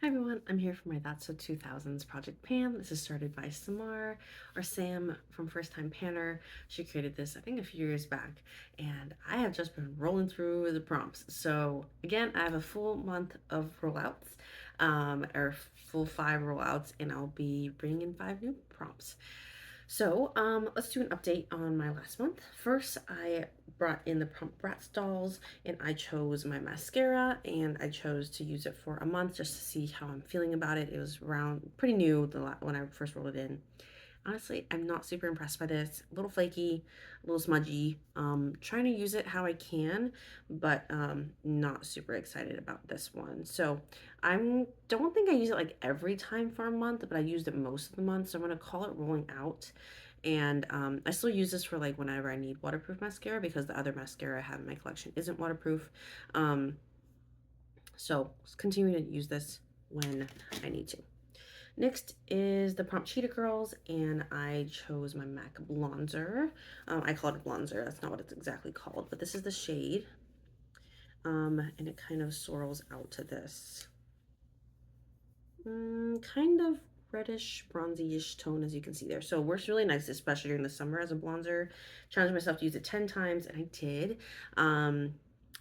Hi everyone, I'm here for my That's So 2000s Project Pan. This is started by Samar or Sam from First Time Panner. She created this, I think, a few years back, and I have just been rolling through the prompts. So, again, I have a full month of rollouts, or full 5 rollouts, and I'll be bringing in 5 new prompts. So, let's do an update on my last month. First, I brought in the Prompt Bratz dolls and I chose my mascara and I chose to use it for a month just to see how I'm feeling about it. It was around pretty new when I first rolled it in. Honestly, I'm not super impressed by this. A little flaky, a little smudgy. Trying to use it how I can, but not super excited about this one. So I don't think I use it like every time for a month, but I used it most of the month. So I'm gonna call it rolling out. And I still use this for like whenever I need waterproof mascara because the other mascara I have in my collection isn't waterproof. Um, so continue to use this when I need to. Next is the Prompt Cheetah Girls, and I chose my MAC Bronzer. I call it a bronzer. That's not what it's exactly called, but this is the shade. And it kind of swirls out to this kind of reddish, bronzy-ish tone, as you can see there. So it works really nice, especially during the summer as a bronzer. Challenged myself to use it 10 times, and I did.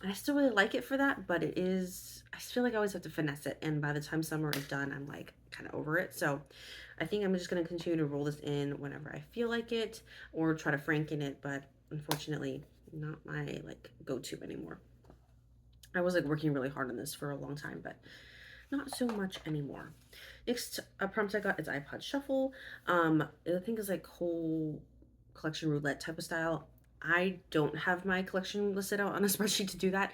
I still really like it for that, but it is, I feel like I always have to finesse it. And by the time summer is done, I'm like kind of over it. So I think I'm just going to continue to roll this in whenever I feel like it or try to franken it. But unfortunately, not my like go-to anymore. I was like working really hard on this for a long time, but not so much anymore. Next prompt I got is iPod Shuffle. I think it's like whole collection roulette type of style. I don't have my collection listed out on a spreadsheet to do that.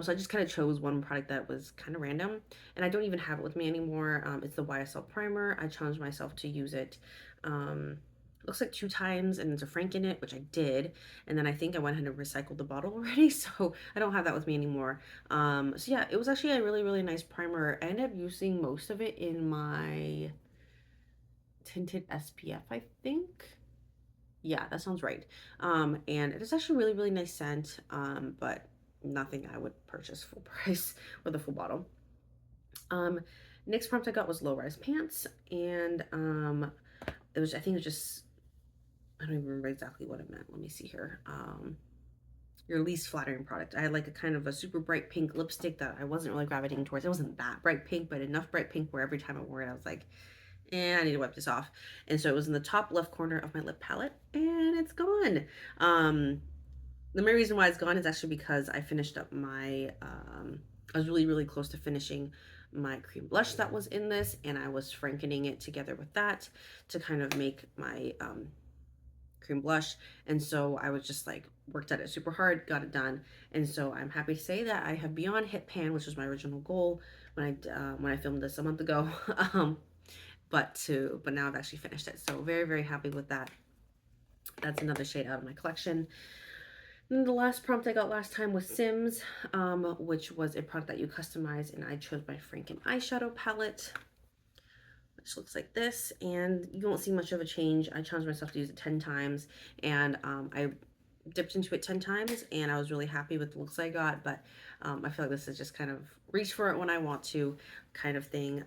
So I just kind of chose one product that was kind of random, and I don't even have it with me anymore. It's the YSL primer. I challenged myself to use it. Looks like 2 times, and it's a frank in it, which I did. And then I think I went ahead and recycled the bottle already, so I don't have that with me anymore. So yeah, it was actually a really, really nice primer. I ended up using most of it in my tinted SPF, I think. Yeah, that sounds right. And it is actually really, really nice scent, but nothing I would purchase full price or the full bottle. Um, Next prompt I got was low rise pants, and it was, I think it was just, I don't even remember exactly what it meant. Let me see here. Your least flattering product. I had like a kind of a super bright pink lipstick that I wasn't really gravitating towards. It wasn't that bright pink, but enough bright pink where every time I wore it, I was like, I need to wipe this off. And so it was in the top left corner of my lip palette, and it's gone. Um, the main reason why it's gone is actually because I finished up my, I was really, really close to finishing my cream blush that was in this, and I was frankening it together with that to kind of make my cream blush. And so I was just like worked at it super hard, got it done. And so I'm happy to say that I have beyond hit pan, which was my original goal when I filmed this a month ago. But now I've actually finished it. So very, very happy with that. That's another shade out of my collection. And the last prompt I got last time was Sims, which was a product that you customize, and I chose my Franken eyeshadow palette, which looks like this, and you won't see much of a change. I challenged myself to use it 10 times, and I dipped into it 10 times, and I was really happy with the looks I got, but I feel like this is just kind of reach for it when I want to kind of thing.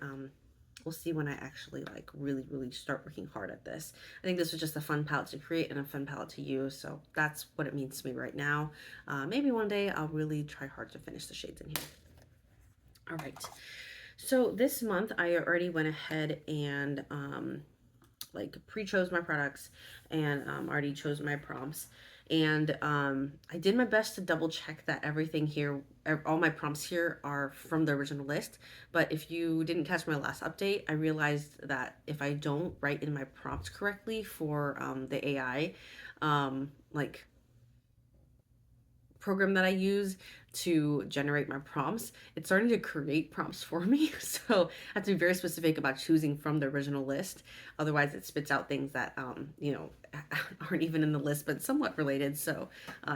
We'll see when I actually like really, really start working hard at this. I think this was just a fun palette to create and a fun palette to use, so that's what it means to me right now. Maybe one day I'll really try hard to finish the shades in here. All right. So this month I already went ahead and like pre-chose my products and already chose my prompts. And I did my best to double check that everything here, all my prompts here are from the original list. But if you didn't catch my last update, I realized that if I don't write in my prompts correctly for the AI, like program that I use to generate my prompts, it's starting to create prompts for me. So I have to be very specific about choosing from the original list. Otherwise, it spits out things that, aren't even in the list, but somewhat related. So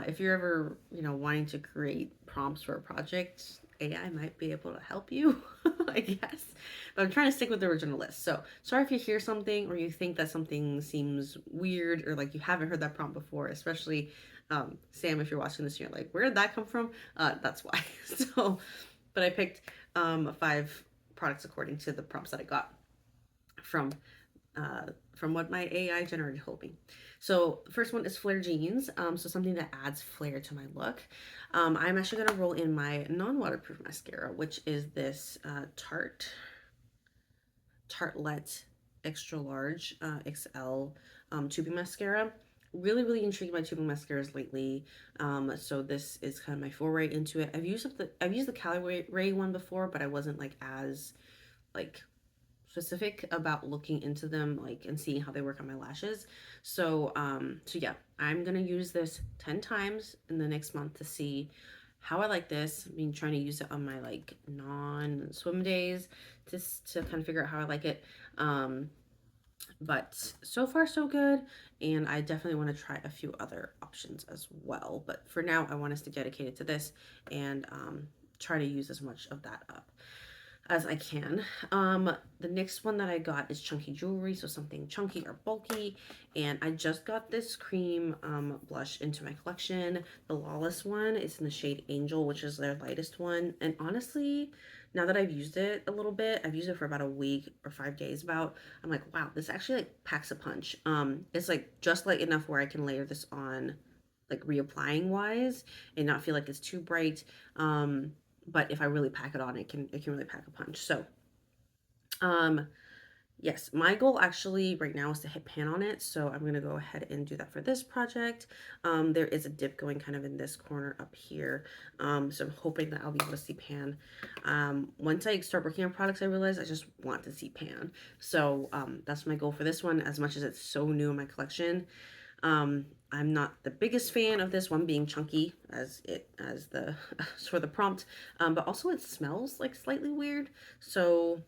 if you're ever, wanting to create prompts for a project, AI might be able to help you, I guess. But I'm trying to stick with the original list. So sorry if you hear something or you think that something seems weird or like you haven't heard that prompt before, especially Sam, if you're watching this, you're like, where did that come from? That's why. So, but I picked 5 products according to the prompts that I got from from what my AI generated told me. So the first one is flare jeans. So something that adds flair to my look. I'm actually gonna roll in my non-waterproof mascara, which is this Tartelette extra large XL tubing mascara. Really intrigued by tubing mascaras lately. So this is kind of my foray into it. I've used the Cali Ray one before, but I wasn't like as like specific about looking into them like and seeing how they work on my lashes. So yeah, I'm gonna use this 10 times in the next month to see how I like this. I mean, trying to use it on my like non-swim days just to kind of figure out how I like it. Um, but so far so good, and I definitely want to try a few other options as well. But for now, I want us to dedicate to this and try to use as much of that up as I can. The next one that I got is chunky jewelry, so something chunky or bulky. And I just got this cream blush into my collection. The Lawless one is in the shade Angel, which is their lightest one. And honestly, now that I've used it a little bit, I've used it for about a week or 5 days about, I'm like, wow, this actually like packs a punch. It's like just light enough where I can layer this on like reapplying wise and not feel like it's too bright. But if I really pack it on, it can really pack a punch. So, um, yes, my goal actually right now is to hit pan on it. So I'm gonna go ahead and do that for this project. There is a dip going kind of in this corner up here. So I'm hoping that I'll be able to see pan. Once I start working on products, I realize I just want to see pan. So that's my goal for this one. As much as it's so new in my collection, I'm not the biggest fan of this one being chunky as the for the prompt, but also it smells like slightly weird. So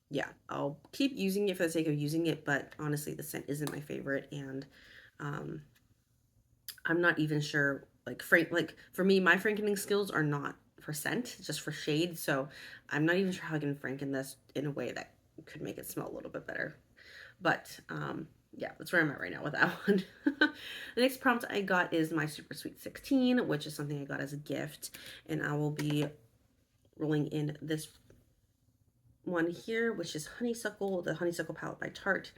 yeah, I'll keep using it for the sake of using it, but honestly, the scent isn't my favorite, and um, I'm not even sure. Like for me, my frankening skills are not for scent, just for shade. So I'm not even sure how I can franken this in a way that could make it smell a little bit better. But yeah, that's where I'm at right now with that one. The next prompt I got is my Super Sweet 16, which is something I got as a gift. And I will be rolling in this one here, which is Honeysuckle, the Honeysuckle palette by Tarte.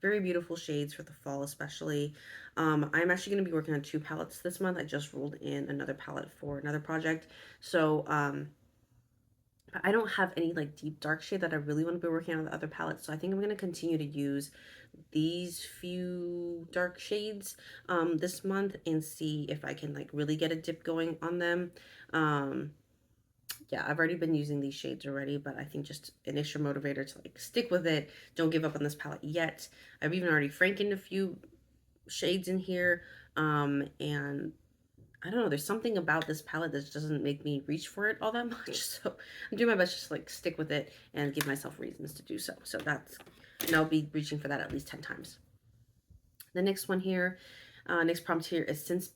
Very beautiful shades for the fall, especially. I'm actually going to be working on 2 palettes this month. I just rolled in another palette for another project. So, I don't have any like deep dark shade that I really want to be working on the other palettes. So I think I'm going to continue to use these few dark shades this month and see if I can like really get a dip going on them. Um, yeah, I've already been using these shades already, but I think just an extra motivator to like stick with it. Don't give up on this palette yet. I've even already frankened a few shades in here. And I don't know, there's something about this palette that doesn't make me reach for it all that much. So I'm doing my best just to like stick with it and give myself reasons to do so. So that's, and I'll be reaching for that at least 10 times. The next one here, next prompt here is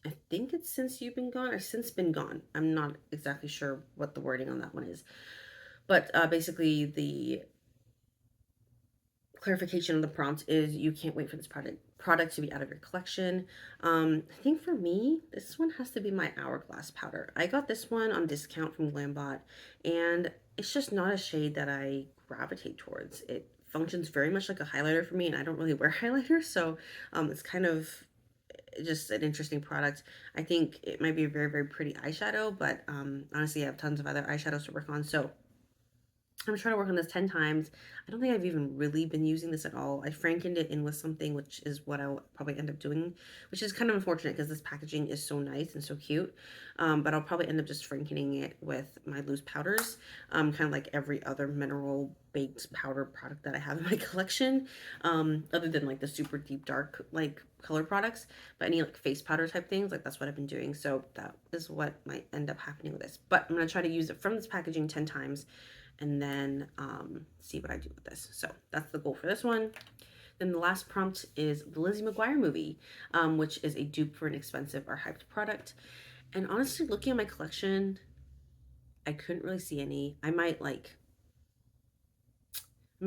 I think it's since you've been gone or since been gone. I'm not exactly sure what the wording on that one is. But basically the clarification of the prompt is you can't wait for this product to be out of your collection. I think for me, this one has to be my Hourglass powder. I got this one on discount from Glambot, and it's just not a shade that I gravitate towards. It functions very much like a highlighter for me, and I don't really wear highlighter, so it's kind of just an interesting product. I think it might be a very pretty eyeshadow, but honestly, I have tons of other eyeshadows to work on, so I'm trying to work on this 10 times. I don't think I've even really been using this at all. I frankened it in with something, which is what I'll probably end up doing, which is kind of unfortunate because this packaging is so nice and so cute. But I'll probably end up just frankening it with my loose powders, kind of like every other mineral baked powder product that I have in my collection, other than like the super deep dark like color products. But any like face powder type things, like that's what I've been doing. So that is what might end up happening with this. But I'm going to try to use it from this packaging 10 times and then see what I do with this. So that's the goal for this one. Then the last prompt is the Lizzie McGuire movie, which is a dupe for an expensive or hyped product. And honestly, looking at my collection, I couldn't really see any. I'm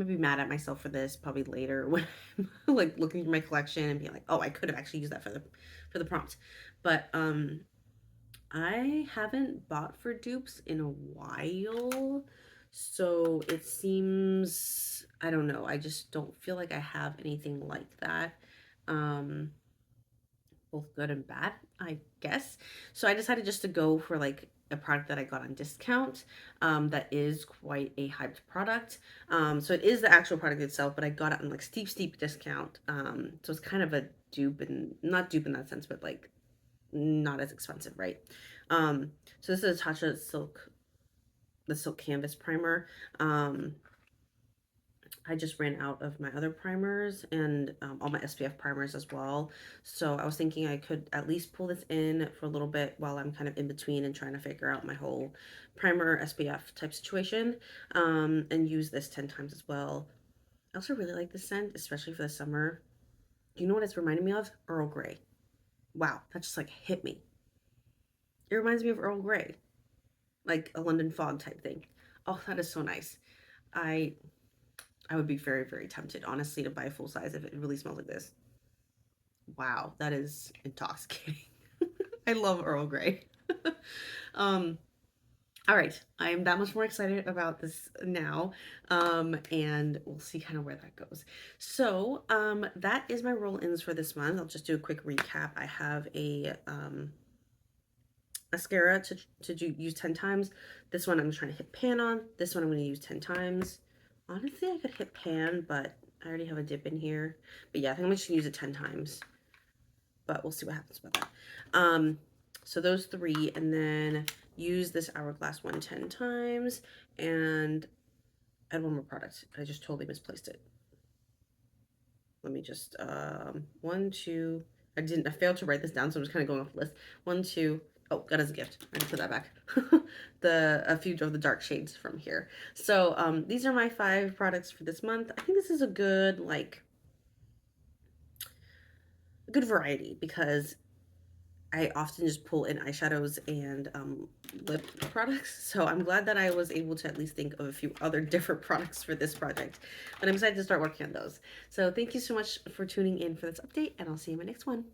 gonna be mad at myself for this probably later when I'm like looking through my collection and being like, oh, I could have actually used that for the prompt. But I haven't bought for dupes in a while. So it seems, I don't know, I just don't feel like I have anything like that. Um, Both good and bad, I guess. So I decided just to go for like a product that I got on discount, that is quite a hyped product. So it is the actual product itself, but I got it on like steep discount. So it's kind of a dupe, and not dupe in that sense, but like not as expensive, right? So this is a Tatcha Silk, the Silk Canvas Primer. I just ran out of my other primers and all my SPF primers as well. So I was thinking I could at least pull this in for a little bit while I'm kind of in between and trying to figure out my whole primer SPF type situation, and use this 10 times as well. I also really like this scent, especially for the summer. Do you know what it's reminding me of? Earl Grey. Wow, that just like hit me. It reminds me of Earl Grey, like a London fog type thing. Oh, that is so nice. I I would be very tempted, honestly, to buy full size if it really smells like this. Wow, that is intoxicating. I love Earl Grey. um, all right, I am that much more excited about this now, and we'll see kind of where that goes. So, that is my roll-ins for this month. I'll just do a quick recap. I have a mascara to use 10 times. This one I'm trying to hit pan on. This one I'm going to use 10 times. Honestly, I could hit pan, but I already have a dip in here. But yeah, I think I'm just going to use it 10 times. But we'll see what happens about that. So those three, and then use this Hourglass one 10 times, and add one more product. I just totally misplaced it. Let me just, one, two, I failed to write this down, so I'm just kind of going off the list. One, two, oh, got as a gift. I can put that back. A few of the dark shades from here. So, these are my 5 products for this month. I think this is a good, like, a good variety because I often just pull in eyeshadows and lip products. So I'm glad that I was able to at least think of a few other different products for this project. But I'm excited to start working on those. So thank you so much for tuning in for this update, and I'll see you in my next one.